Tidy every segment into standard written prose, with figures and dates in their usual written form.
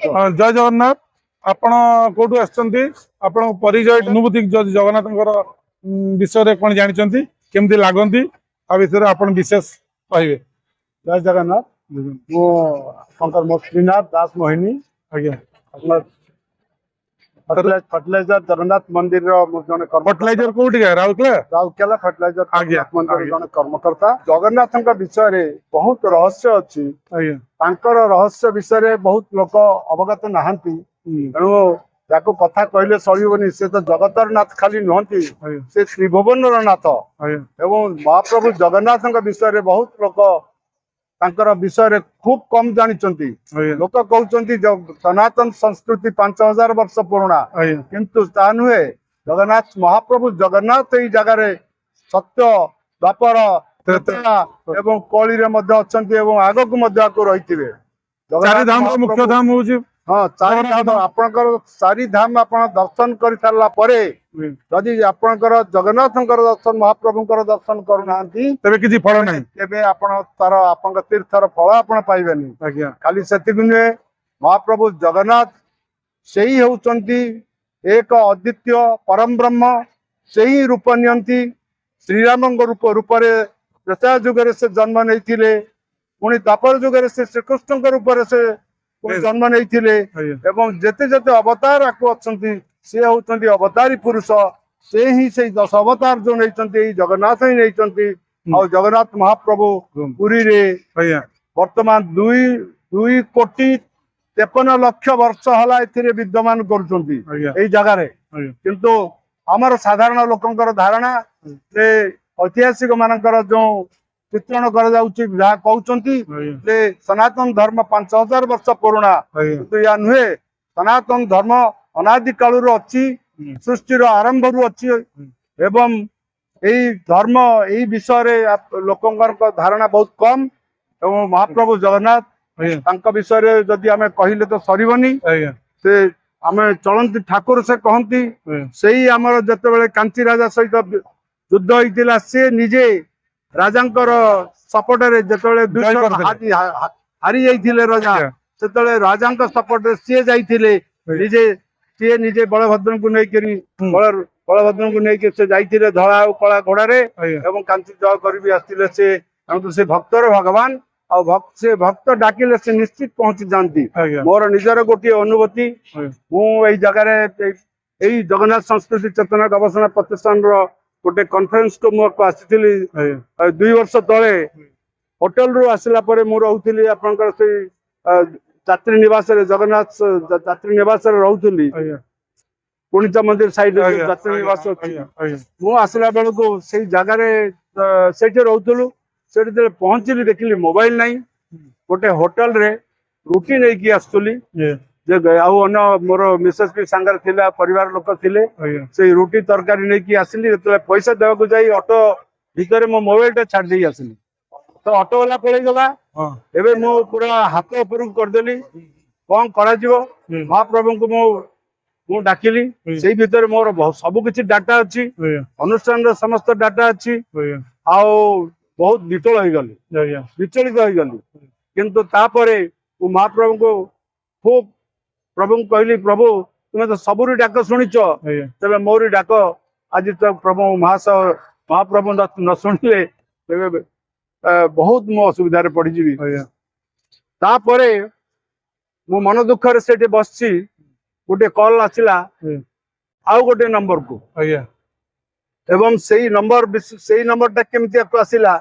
जय जगन्नाथ आपण कोठू आछंती आपण परिचय अनुभूति जगन्नाथଙ୍କର विषय कौन जानते केमती लागंती आ विषय आपण विशेष कहबे। जय जगन्नाथ मो श्रीनाथ दास मोहिनी आज्ञा फर्टिलाइजर जगन्नाथ मंदिर जन फर्टिलाइजर कोठी राउरकेला फर्टिलाइजर मंदिर जन कर्मकर्ता जगन्नाथ विषय रे बहुत रहस्य अच्छी रहस्य विषय बहुत लोक अवगत नहांती तेणु याको कथा कहले सड़बनी से तो जगतर नाथ खाली नुहति से त्रिभुवन नाथ एवं महाप्रभु जगन्नाथ विषय रे बहुत लोक तांकर विषय खूब कम जानी लोक कहते सनातन संस्कृति 5000 वर्ष पुराणा किंतु ता नुहे जगन्नाथ महाप्रभु जगन्नाथ यही जगार सत्य द्वापर त्रेता एवं कली आगक रही चारि धाम मुख्य धाम हूँ हाँ चारि धाम आपणकर चारि धाम आप दर्शन कर सारा पर जदि आपणकर जगन्नाथ दर्शन महाप्रभु दर्शन करूना तेरे किसी फल नहीं तेरे तार आप तीर्थर फल आप पाइबेनी खाली से नुहे महाप्रभु जगन्नाथ से ही होती एक अद्वितीय परम ब्रह्म से ही रूप नियंती श्रीराम रूप त्रेता जुगे से जन्म नहीं पुणी द्वापर जुगे से श्रीकृष्ण रूप से जन्म नहीं एवं जेते जेते अवतार आपको अच्छा सी होती अवतारी पुरुष से ही से 10 अवतार जो नहीं जगन्नाथ ही नहीं जगन्नाथ महाप्रभु पुरी रे वर्तमान 2 कोटी 53 लक्ष वर्ष हला एथिरे विद्यमान करुछंती जगार किंतु आमर साधारण लोकंकर धारणा से ऐतिहासिक मानकर जो चित्रण कहते सनातन धर्म 5000 वर्ष पुराणा तो या नुहे सनातन धर्म अनादि काल अच्छी सृष्टि आरंभ रु अच्छी एवं यही धर्म यही विषय लोकंकर धारणा बहुत कम एवं महाप्रभु जगन्नाथ विषय जदि आम कहले तो सरबनी से आम चलती ठाकुर से कहती से ही आमर जिते कांची राजा सहित युद्ध होता सी निजे राजांकर सपोर्ट जो हारी जाइए राजा से राजा सपोर्ट सी जाइए निजे बलभद्र को लेकर बलभद्र को लेकर से जाइए धला और कला घोड़े एवं कांची जय कर आसते से भक्तर भगवान आ से भक्त डाकिले से निश्चित पहुंची जाती मोर निजर गोटे अनुभूति मुझे जगार यही जगन्नाथ संस्कृति चेतना गवेषणा प्रतिष्ठान गोटे कॉन्फ्रेंस को मुझे आसी 2 वर्ष तले होटेल रु आसला मु रोली आपंकर से यात्री निवास जगन्नाथ यात्री निवास रोली पुणिचा मंदिर साइड यात्री निवास मु आसला बेल को से जगार से रोलु से पहुंचली देखिली मोबाइल नहीं गोटे होटेल रे रुटी नहीं आसुली मोर मिसेस भी सांगर थिला परिवार लोक थिले से रुटी तरकारी नहीं आसिली पैसा देवाक जाई ऑटो भितर मो मोबाइल टा छाड़ दे आसिली तो ऑटो वाला पड़े गला एबे मो पूरा हाथ ऊपर करदेली कौन करा जीवो महाप्रभु को मु डाकिली से भितर मोर सब किछि डाटा अच्छी अनुष्ठान रो समस्त डाटा अच्छी आ बहुत विचल हो गली विचलित हो गली किंतु तापरे महाप्रभु को खूब प्रभु कहली प्रभु तुम्हें तो सबुरी डाक शुणिच तेरे मोरी डाक आज तो प्रभु महाप्रभु न शुणिले तेरे बहुत मो असुविधा पड़जी तापरे मो मन दुखर से बस गोटे कॉल आसला आउ गोटे नंबर को एवं से नंबर टा केमती आसला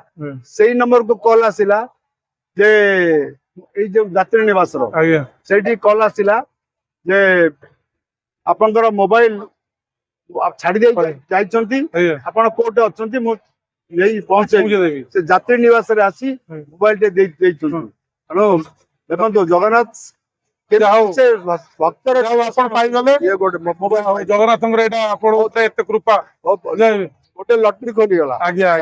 से नंबर को कॉल आसला जे जो यात्री निवास से कॉल आसला जे आपनकर मोबाइल छाड़ी दे जाइछंती आपण कोटे अछंती मु यही पहुंचे से यात्री निवास रे आसी मोबाइल टे दे हेलो देखो जगन्नाथ के से भक्तर आपण पाइ गले ये गोटे मोबाइल जगन्नाथंगर एटा आपण एते कृपा गोटे लटरी खोली गला आज्ञा।